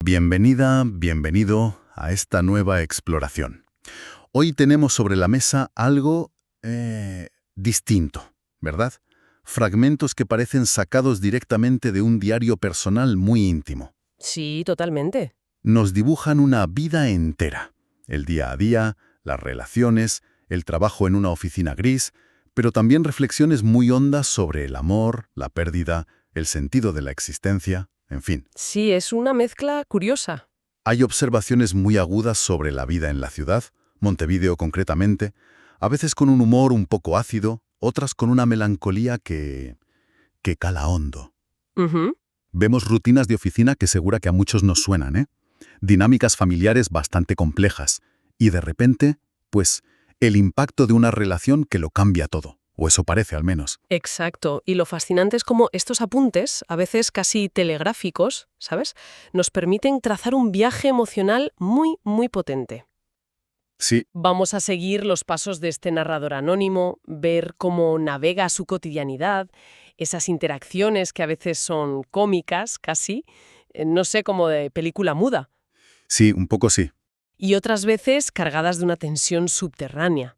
Bienvenida, bienvenido a esta nueva exploración. Hoy tenemos sobre la mesa algo distinto, ¿verdad? Fragmentos que parecen sacados directamente de un diario personal muy íntimo. Sí, totalmente. Nos dibujan una vida entera. El día a día, las relaciones, el trabajo en una oficina gris, pero también reflexiones muy hondas sobre el amor, la pérdida, el sentido de la existencia, en fin. Sí, es una mezcla curiosa. Hay observaciones muy agudas sobre la vida en la ciudad, Montevideo concretamente, a veces con un humor un poco ácido, otras con una melancolía que cala hondo. Ujú. Vemos rutinas de oficina que segura que a muchos nos suenan, ¿eh? Dinámicas familiares bastante complejas. Y de repente, pues, el impacto de una relación que lo cambia todo. O eso parece, al menos. Exacto. Y lo fascinante es cómo estos apuntes, a veces casi telegráficos, ¿sabes?, nos permiten trazar un viaje emocional muy, muy potente. Sí, Vamos a seguir los pasos de este narrador anónimo, ver cómo navega su cotidianidad, esas interacciones que a veces son cómicas, casi, no sé, como de película muda, sí, un poco sí. y otras veces cargadas de una tensión subterránea.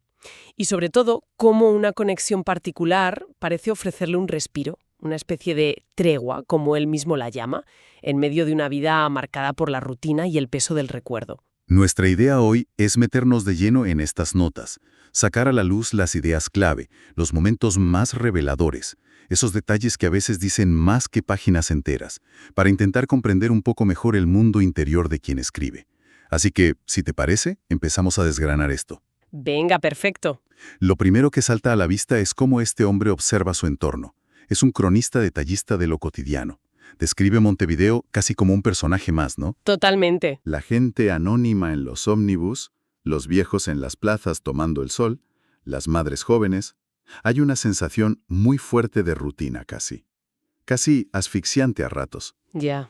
Y sobre todo, cómo una conexión particular parece ofrecerle un respiro, una especie de tregua, como él mismo la llama, en medio de una vida marcada por la rutina y el peso del recuerdo. Nuestra idea hoy es meternos de lleno en estas notas, sacar a la luz las ideas clave, los momentos más reveladores, esos detalles que a veces dicen más que páginas enteras, para intentar comprender un poco mejor el mundo interior de quien escribe. Así que, si te parece, empezamos a desgranar esto. Venga, perfecto. Lo primero que salta a la vista es cómo este hombre observa su entorno. Es un cronista detallista de lo cotidiano. Describe Montevideo casi como un personaje más, ¿no? Totalmente. La gente anónima en los ómnibus, los viejos en las plazas tomando el sol, las madres jóvenes. Hay una sensación muy fuerte de rutina casi asfixiante a ratos. Ya,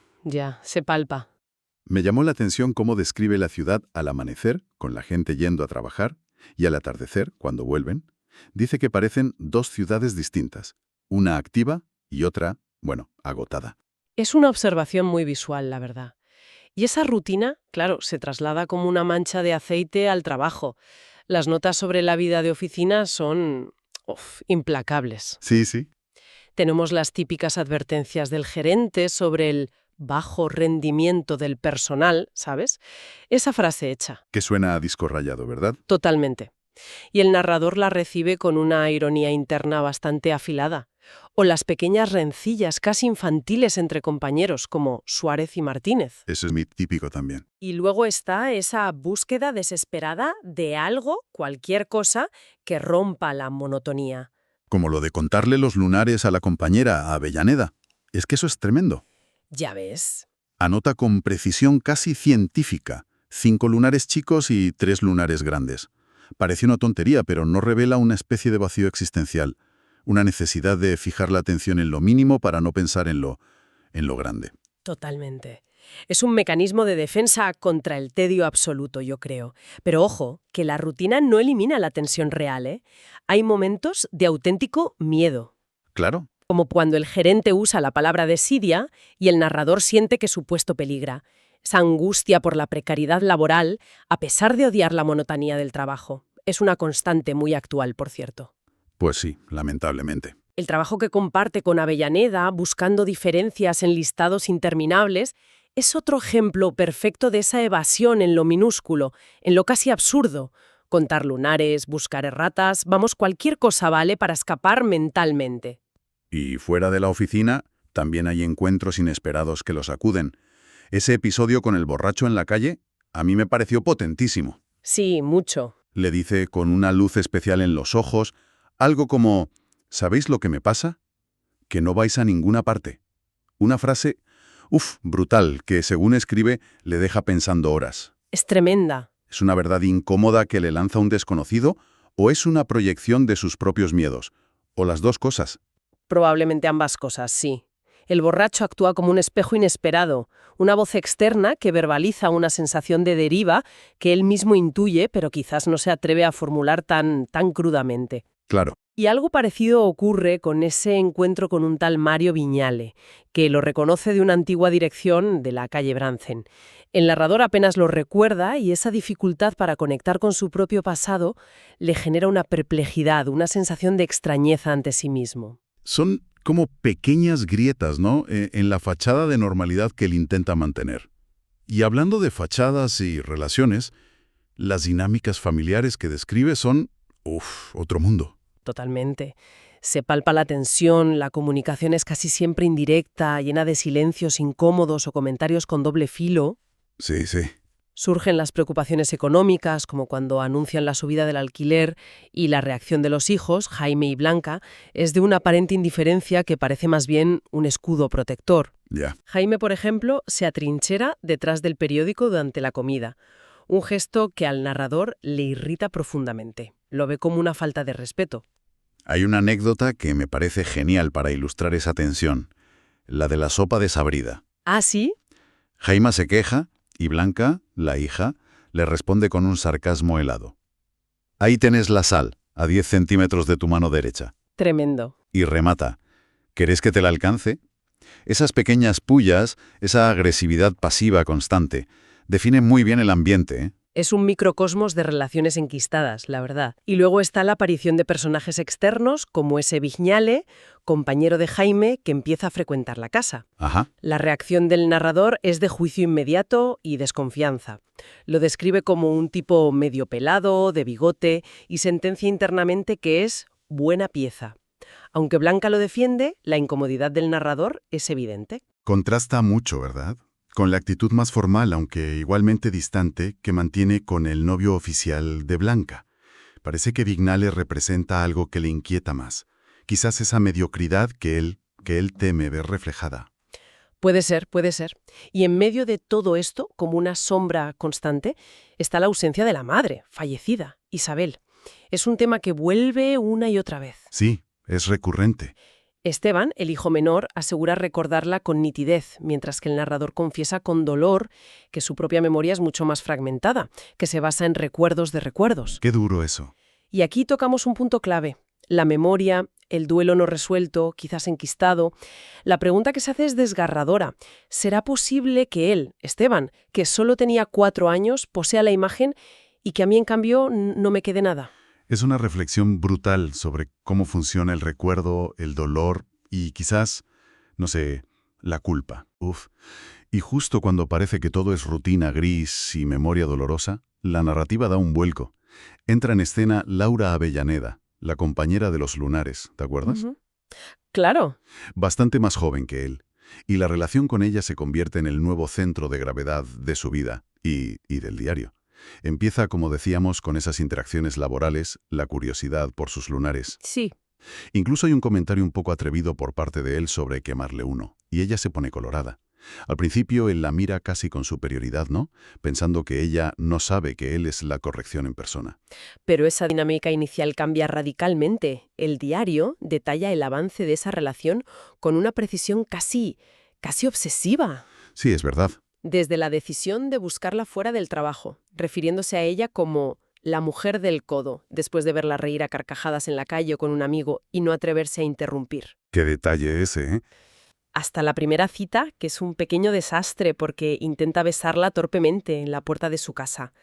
se palpa. Me llamó la atención cómo describe la ciudad al amanecer, con la gente yendo a trabajar, y al atardecer, cuando vuelven. Dice que parecen dos ciudades distintas, una activa y otra, bueno, agotada. Es una observación muy visual, la verdad. Y esa rutina, claro, se traslada como una mancha de aceite al trabajo. Las notas sobre la vida de oficina son implacables. Sí, sí. Tenemos las típicas advertencias del gerente sobre el bajo rendimiento del personal, ¿sabes? Esa frase hecha, Que suena a disco rayado, ¿verdad? totalmente. Y el narrador la recibe con una ironía interna bastante afilada. O las pequeñas rencillas casi infantiles entre compañeros, como Suárez y Martínez. Eso es muy típico también. Y luego está esa búsqueda desesperada de algo, cualquier cosa, que rompa la monotonía. Como lo de contarle los lunares a la compañera, a Avellaneda. Es que eso es tremendo. Ya ves. Anota con precisión casi científica. 5 lunares chicos y 3 lunares grandes. Parece una tontería, pero no revela una especie de vacío existencial. Una necesidad de fijar la atención en lo mínimo para no pensar en lo grande. Totalmente. Es un mecanismo de defensa contra el tedio absoluto, yo creo. Pero ojo, que la rutina no elimina la tensión real, ¿eh? Hay momentos de auténtico miedo. Claro. Como cuando el gerente usa la palabra desidia y el narrador siente que su puesto peligra. Esa angustia por la precariedad laboral, a pesar de odiar la monotonía del trabajo. Es una constante muy actual, por cierto. Pues sí, lamentablemente. El trabajo que comparte con Avellaneda, buscando diferencias en listados interminables, es otro ejemplo perfecto de esa evasión en lo minúsculo, en lo casi absurdo. Contar lunares, buscar erratas, vamos, cualquier cosa vale para escapar mentalmente. Y fuera de la oficina, también hay encuentros inesperados que los acuden. Ese episodio con el borracho en la calle, a mí me pareció potentísimo. Sí, mucho. Le dice con una luz especial en los ojos, algo como, ¿sabéis lo que me pasa? Que no vais a ninguna parte. Una frase, brutal, que según escribe, le deja pensando horas. Es tremenda. ¿Es una verdad incómoda que le lanza un desconocido o es una proyección de sus propios miedos? O las dos cosas. Probablemente ambas cosas, sí. El borracho actúa como un espejo inesperado, una voz externa que verbaliza una sensación de deriva que él mismo intuye, pero quizás no se atreve a formular tan crudamente. Claro. Y algo parecido ocurre con ese encuentro con un tal Mario Viñale, que lo reconoce de una antigua dirección de la calle Bransen. El narrador apenas lo recuerda y esa dificultad para conectar con su propio pasado le genera una perplejidad, una sensación de extrañeza ante sí mismo. Son como pequeñas grietas, ¿no? En la fachada de normalidad que él intenta mantener. Y hablando de fachadas y relaciones, las dinámicas familiares que describe son, otro mundo. Totalmente. Se palpa la tensión, la comunicación es casi siempre indirecta, llena de silencios incómodos o comentarios con doble filo. Sí, sí. Surgen las preocupaciones económicas, como cuando anuncian la subida del alquiler, y la reacción de los hijos, Jaime y Blanca, es de una aparente indiferencia que parece más bien un escudo protector. Ya. Jaime, por ejemplo, se atrinchera detrás del periódico durante la comida, un gesto que al narrador le irrita profundamente. Lo ve como una falta de respeto. Hay una anécdota que me parece genial para ilustrar esa tensión, la de la sopa desabrida. ¿Ah, sí? Jaime se queja y Blanca, la hija, le responde con un sarcasmo helado. Ahí tenés la sal, a 10 centímetros de tu mano derecha. Tremendo. Y remata. ¿Querés que te la alcance? Esas pequeñas pullas, esa agresividad pasiva constante, definen muy bien el ambiente, ¿eh? Es un microcosmos de relaciones enquistadas, la verdad. Y luego está la aparición de personajes externos, como ese Viñale, compañero de Jaime, que empieza a frecuentar la casa. Ajá. La reacción del narrador es de juicio inmediato y desconfianza. Lo describe como un tipo medio pelado, de bigote, y sentencia internamente que es buena pieza. Aunque Blanca lo defiende, la incomodidad del narrador es evidente. Contrasta mucho, ¿verdad? Con la actitud más formal, aunque igualmente distante, que mantiene con el novio oficial de Blanca. Parece que Viñale representa algo que le inquieta más. Quizás esa mediocridad que él teme ver reflejada. Puede ser, puede ser. Y en medio de todo esto, como una sombra constante, está la ausencia de la madre, fallecida, Isabel. Es un tema que vuelve una y otra vez. Sí, es recurrente. Esteban, el hijo menor, asegura recordarla con nitidez, mientras que el narrador confiesa con dolor que su propia memoria es mucho más fragmentada, que se basa en recuerdos de recuerdos. Qué duro eso. Y aquí tocamos un punto clave. La memoria, el duelo no resuelto, quizás enquistado. La pregunta que se hace es desgarradora. ¿Será posible que él, Esteban, que solo tenía 4 años, posea la imagen y que a mí, en cambio, no me quede nada? Es una reflexión brutal sobre cómo funciona el recuerdo, el dolor y quizás, no sé, la culpa. Y justo cuando parece que todo es rutina gris y memoria dolorosa, la narrativa da un vuelco. Entra en escena Laura Avellaneda, la compañera de los lunares, ¿te acuerdas? Ujú. Claro. Bastante más joven que él. Y la relación con ella se convierte en el nuevo centro de gravedad de su vida y del diario. Empieza, como decíamos, con esas interacciones laborales, la curiosidad por sus lunares. Sí. Incluso hay un comentario un poco atrevido por parte de él sobre quemarle uno, y ella se pone colorada. Al principio él la mira casi con superioridad, ¿no? Pensando que ella no sabe que él es la corrección en persona. Pero esa dinámica inicial cambia radicalmente. El diario detalla el avance de esa relación con una precisión casi obsesiva. Sí, es verdad. Desde la decisión de buscarla fuera del trabajo, refiriéndose a ella como la mujer del codo, después de verla reír a carcajadas en la calle o con un amigo y no atreverse a interrumpir. Qué detalle ese, ¿eh? Hasta la primera cita, que es un pequeño desastre porque intenta besarla torpemente en la puerta de su casa.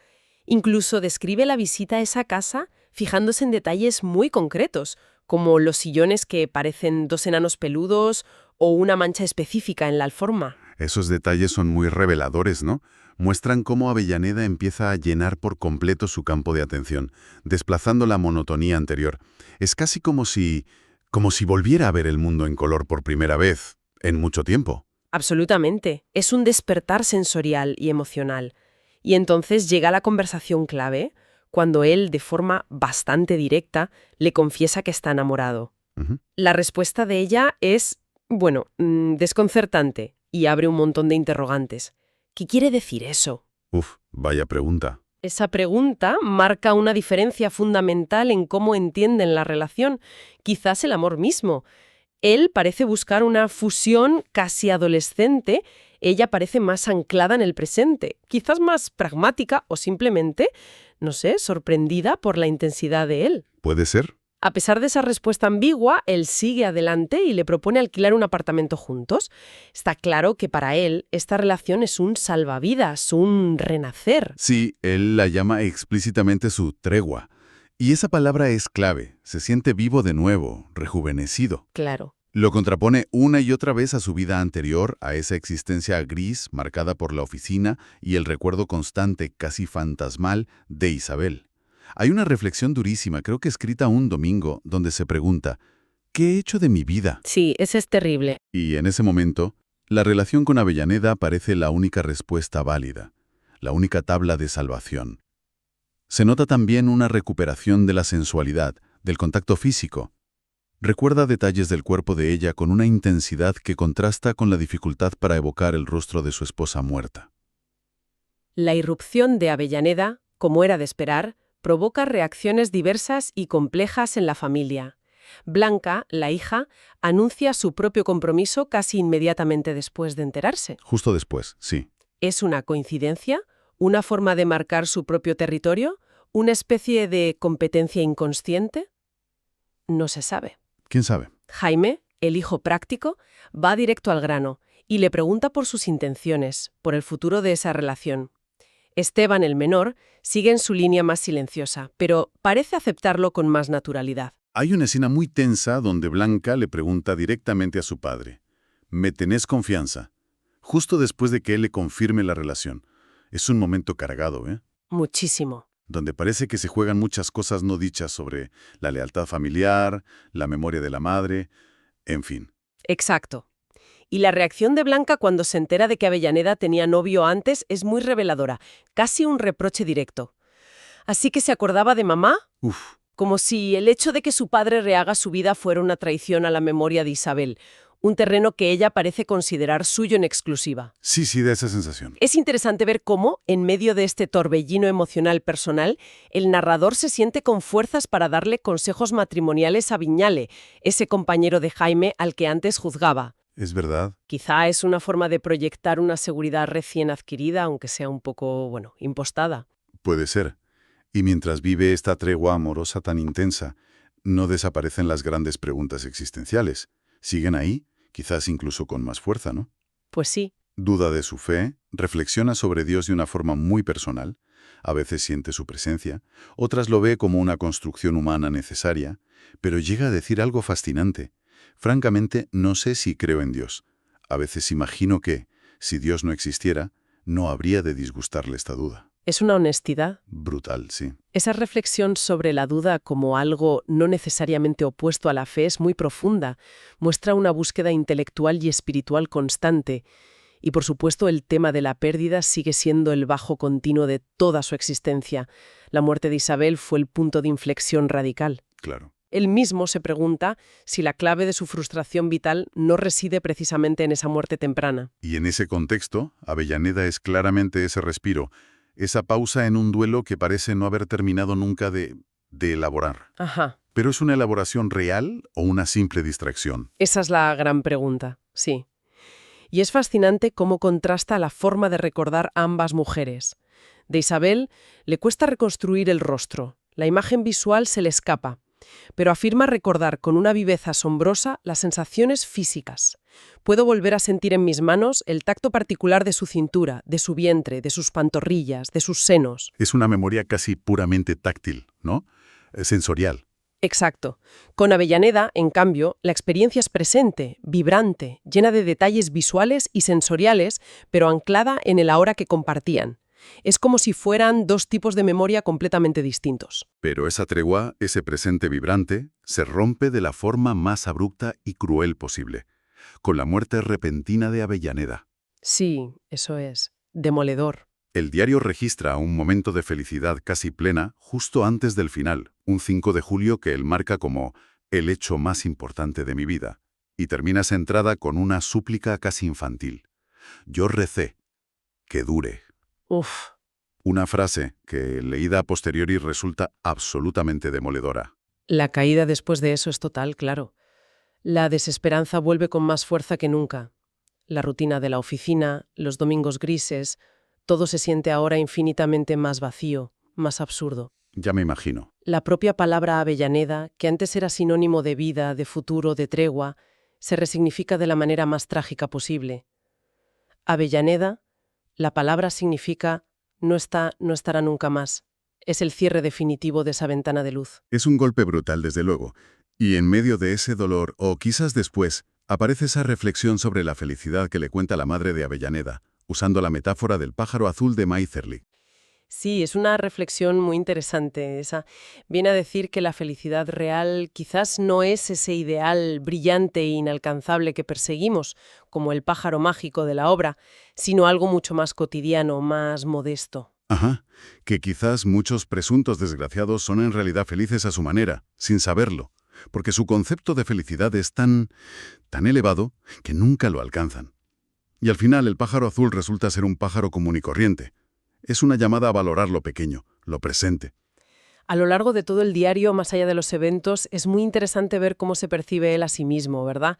Incluso describe la visita a esa casa fijándose en detalles muy concretos, como los sillones que parecen 2 enanos peludos o una mancha específica en la alforma. Esos detalles son muy reveladores, ¿no? Muestran cómo Avellaneda empieza a llenar por completo su campo de atención, desplazando la monotonía anterior. Es casi como si volviera a ver el mundo en color por primera vez, en mucho tiempo. Absolutamente. Es un despertar sensorial y emocional. Y entonces llega la conversación clave, cuando él, de forma bastante directa, le confiesa que está enamorado. Ujú. La respuesta de ella es, desconcertante y abre un montón de interrogantes. ¿Qué quiere decir eso? Vaya pregunta. Esa pregunta marca una diferencia fundamental en cómo entienden la relación, quizás el amor mismo. Él parece buscar una fusión casi adolescente, ella parece más anclada en el presente, quizás más pragmática o simplemente, no sé, sorprendida por la intensidad de él. ¿Puede ser? A pesar de esa respuesta ambigua, él sigue adelante y le propone alquilar un apartamento juntos. Está claro que para él esta relación es un salvavidas, un renacer. Sí, él la llama explícitamente su tregua. Y esa palabra es clave. Se siente vivo de nuevo, rejuvenecido. Claro. Lo contrapone una y otra vez a su vida anterior, a esa existencia gris marcada por la oficina y el recuerdo constante, casi fantasmal, de Isabel. Hay una reflexión durísima, creo que escrita un domingo, donde se pregunta, ¿qué he hecho de mi vida? Sí, ese es terrible. Y en ese momento, la relación con Avellaneda parece la única respuesta válida, la única tabla de salvación. Se nota también una recuperación de la sensualidad, del contacto físico. Recuerda detalles del cuerpo de ella con una intensidad que contrasta con la dificultad para evocar el rostro de su esposa muerta. La irrupción de Avellaneda, como era de esperar, provoca reacciones diversas y complejas en la familia. Blanca, la hija, anuncia su propio compromiso casi inmediatamente después de enterarse. Justo después, sí. ¿Es una coincidencia? ¿Una forma de marcar su propio territorio? ¿Una especie de competencia inconsciente? No se sabe. ¿Quién sabe? Jaime, el hijo práctico, va directo al grano y le pregunta por sus intenciones, por el futuro de esa relación. Esteban, el menor, sigue en su línea más silenciosa, pero parece aceptarlo con más naturalidad. Hay una escena muy tensa donde Blanca le pregunta directamente a su padre, ¿me tenés confianza? Justo después de que él le confirme la relación. Es un momento cargado, ¿eh? Muchísimo. Donde parece que se juegan muchas cosas no dichas sobre la lealtad familiar, la memoria de la madre, en fin. Exacto. Y la reacción de Blanca cuando se entera de que Avellaneda tenía novio antes es muy reveladora, casi un reproche directo. Así que se acordaba de mamá, Uf, como si el hecho de que su padre rehaga su vida fuera una traición a la memoria de Isabel, un terreno que ella parece considerar suyo en exclusiva. sí, da esa sensación. Es interesante ver cómo, en medio de este torbellino emocional personal, el narrador se siente con fuerzas para darle consejos matrimoniales a Viñale, ese compañero de Jaime al que antes juzgaba. Es verdad. Quizá es una forma de proyectar una seguridad recién adquirida, aunque sea un poco, impostada. Puede ser. Y mientras vive esta tregua amorosa tan intensa, no desaparecen las grandes preguntas existenciales. Siguen ahí, quizás incluso con más fuerza, ¿no? Pues sí. Duda de su fe, reflexiona sobre Dios de una forma muy personal, a veces siente su presencia, otras lo ve como una construcción humana necesaria, pero llega a decir algo fascinante. Francamente, no sé si creo en Dios. A veces imagino que, si Dios no existiera, no habría de disgustarle esta duda. Es una honestidad. Brutal, sí. Esa reflexión sobre la duda como algo no necesariamente opuesto a la fe es muy profunda. Muestra una búsqueda intelectual y espiritual constante. Y por supuesto el tema de la pérdida sigue siendo el bajo continuo de toda su existencia. La muerte de Isabel fue el punto de inflexión radical. Claro. Él mismo se pregunta si la clave de su frustración vital no reside precisamente en esa muerte temprana. Y en ese contexto, Avellaneda es claramente ese respiro, esa pausa en un duelo que parece no haber terminado nunca de elaborar. Ajá. ¿Pero es una elaboración real o una simple distracción? Esa es la gran pregunta, sí. Y es fascinante cómo contrasta la forma de recordar a ambas mujeres. De Isabel le cuesta reconstruir el rostro, la imagen visual se le escapa, pero afirma recordar con una viveza asombrosa las sensaciones físicas. Puedo volver a sentir en mis manos el tacto particular de su cintura, de su vientre, de sus pantorrillas, de sus senos. Es una memoria casi puramente táctil, ¿no? Sensorial. Exacto. Con Avellaneda, en cambio, la experiencia es presente, vibrante, llena de detalles visuales y sensoriales, pero anclada en el ahora que compartían. Es como si fueran dos tipos de memoria completamente distintos. Pero esa tregua, ese presente vibrante, se rompe de la forma más abrupta y cruel posible, con la muerte repentina de Avellaneda. Sí, eso es. Demoledor. El diario registra un momento de felicidad casi plena justo antes del final, un 5 de julio que él marca como el hecho más importante de mi vida, y termina esa entrada con una súplica casi infantil. Yo recé, que dure. Uf. Una frase que, leída a posteriori, resulta absolutamente demoledora. La caída después de eso es total, claro. La desesperanza vuelve con más fuerza que nunca. La rutina de la oficina, los domingos grises, todo se siente ahora infinitamente más vacío, más absurdo. Ya me imagino. La propia palabra Avellaneda, que antes era sinónimo de vida, de futuro, de tregua, se resignifica de la manera más trágica posible. Avellaneda, la palabra significa no está, no estará nunca más. Es el cierre definitivo de esa ventana de luz. Es un golpe brutal, desde luego. Y en medio de ese dolor, o quizás después, aparece esa reflexión sobre la felicidad que le cuenta la madre de Avellaneda, usando la metáfora del pájaro azul de Maizerly. Sí, es una reflexión muy interesante esa. Viene a decir que la felicidad real quizás no es ese ideal brillante e inalcanzable que perseguimos, como el pájaro mágico de la obra, sino algo mucho más cotidiano, más modesto. Ajá, que quizás muchos presuntos desgraciados son en realidad felices a su manera, sin saberlo, porque su concepto de felicidad es tan elevado que nunca lo alcanzan. Y al final el pájaro azul resulta ser un pájaro común y corriente. Es una llamada a valorar lo pequeño, lo presente. A lo largo de todo el diario, más allá de los eventos, es muy interesante ver cómo se percibe él a sí mismo, ¿verdad?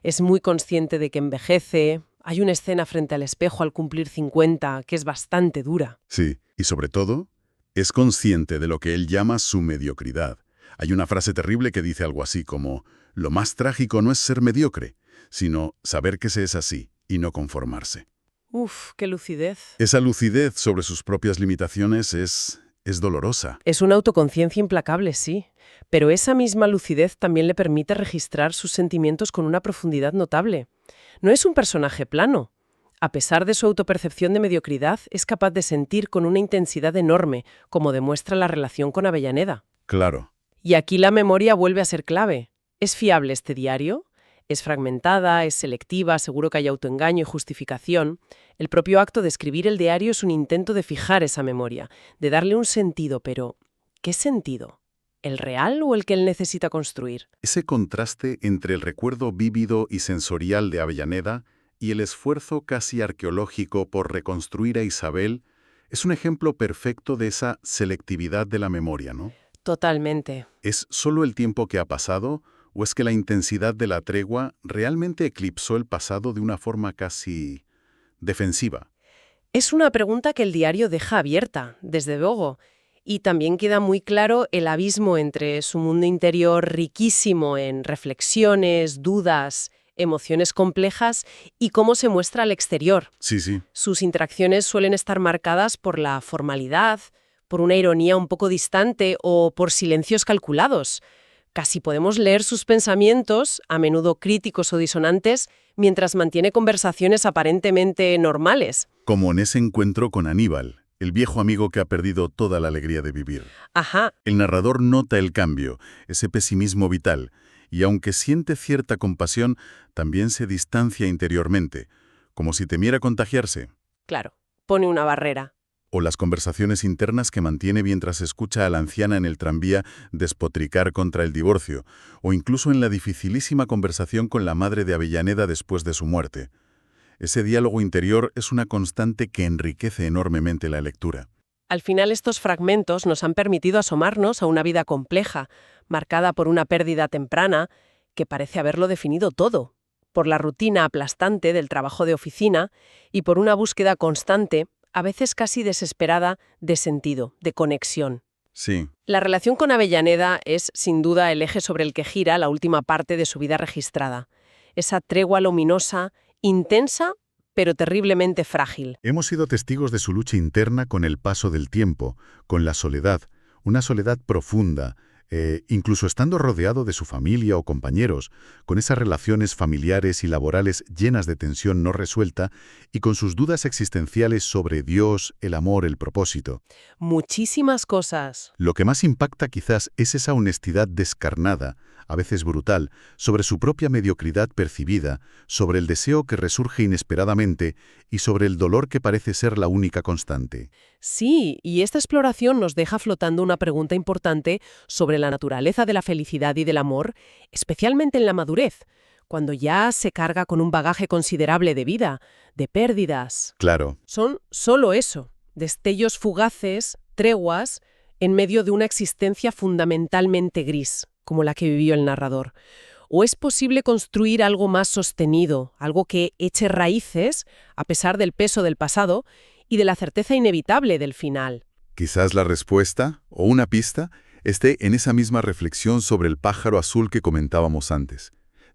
Es muy consciente de que envejece. Hay una escena frente al espejo al cumplir 50 que es bastante dura. Sí, y sobre todo, es consciente de lo que él llama su mediocridad. Hay una frase terrible que dice algo así como: lo más trágico no es ser mediocre, sino saber que se es así y no conformarse. Uf, qué lucidez. Esa lucidez sobre sus propias limitaciones es dolorosa. Es una autoconciencia implacable, sí, pero esa misma lucidez también le permite registrar sus sentimientos con una profundidad notable. No es un personaje plano. A pesar de su autopercepción de mediocridad, es capaz de sentir con una intensidad enorme, como demuestra la relación con Avellaneda. Claro. Y aquí la memoria vuelve a ser clave. ¿Es fiable este diario? Es fragmentada, es selectiva, seguro que hay autoengaño y justificación. El propio acto de escribir el diario es un intento de fijar esa memoria, de darle un sentido, pero ¿qué sentido? ¿El real o el que él necesita construir? Ese contraste entre el recuerdo vívido y sensorial de Avellaneda y el esfuerzo casi arqueológico por reconstruir a Isabel es un ejemplo perfecto de esa selectividad de la memoria, ¿no? Totalmente. ¿Es solo el tiempo que ha pasado o es que la intensidad de la tregua realmente eclipsó el pasado de una forma casi defensiva? Es una pregunta que el diario deja abierta, desde luego. Y también queda muy claro el abismo entre su mundo interior riquísimo en reflexiones, dudas, emociones complejas y cómo se muestra al exterior. Sí, sí. Sus interacciones suelen estar marcadas por la formalidad, por una ironía un poco distante o por silencios calculados. Casi podemos leer sus pensamientos, a menudo críticos o disonantes, mientras mantiene conversaciones aparentemente normales. Como en ese encuentro con Aníbal, el viejo amigo que ha perdido toda la alegría de vivir. Ajá. El narrador nota el cambio, ese pesimismo vital, y aunque siente cierta compasión, también se distancia interiormente, como si temiera contagiarse. Claro, pone una barrera. O las conversaciones internas que mantiene mientras escucha a la anciana en el tranvía despotricar contra el divorcio, o incluso en la dificilísima conversación con la madre de Avellaneda después de su muerte. Ese diálogo interior es una constante que enriquece enormemente la lectura. Al final, estos fragmentos nos han permitido asomarnos a una vida compleja, marcada por una pérdida temprana que parece haberlo definido todo, por la rutina aplastante del trabajo de oficina y por una búsqueda constante, a veces casi desesperada, de sentido, de conexión. Sí. La relación con Avellaneda es, sin duda, el eje sobre el que gira la última parte de su vida registrada. Esa tregua luminosa, intensa, pero terriblemente frágil. Hemos sido testigos de su lucha interna con el paso del tiempo, con la soledad, una soledad profunda, incluso estando rodeado de su familia o compañeros, con esas relaciones familiares y laborales llenas de tensión no resuelta y con sus dudas existenciales sobre Dios, el amor, el propósito. Muchísimas cosas. Lo que más impacta quizás es esa honestidad descarnada, a veces brutal, sobre su propia mediocridad percibida, sobre el deseo que resurge inesperadamente y sobre el dolor que parece ser la única constante. Sí, y esta exploración nos deja flotando una pregunta importante sobre la naturaleza de la felicidad y del amor, especialmente en la madurez, cuando ya se carga con un bagaje considerable de vida, de pérdidas. Claro. Son solo eso, destellos fugaces, treguas, en medio de una existencia fundamentalmente gris, como la que vivió el narrador. ¿O es posible construir algo más sostenido, algo que eche raíces, a pesar del peso del pasado y de la certeza inevitable del final? Quizás la respuesta, o una pista, esté en esa misma reflexión sobre el pájaro azul que comentábamos antes.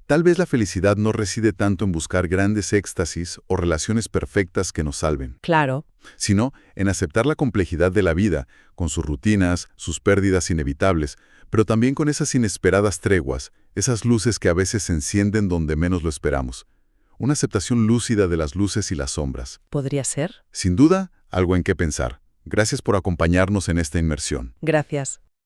Tal vez la felicidad no reside tanto en buscar grandes éxtasis o relaciones perfectas que nos salven, Claro. sino en aceptar la complejidad de la vida, con sus rutinas, sus pérdidas inevitables, pero también con esas inesperadas treguas, esas luces que a veces se encienden donde menos lo esperamos. Una aceptación lúcida de las luces y las sombras. ¿Podría ser? Sin duda, algo en qué pensar. Gracias por acompañarnos en esta inmersión. Gracias.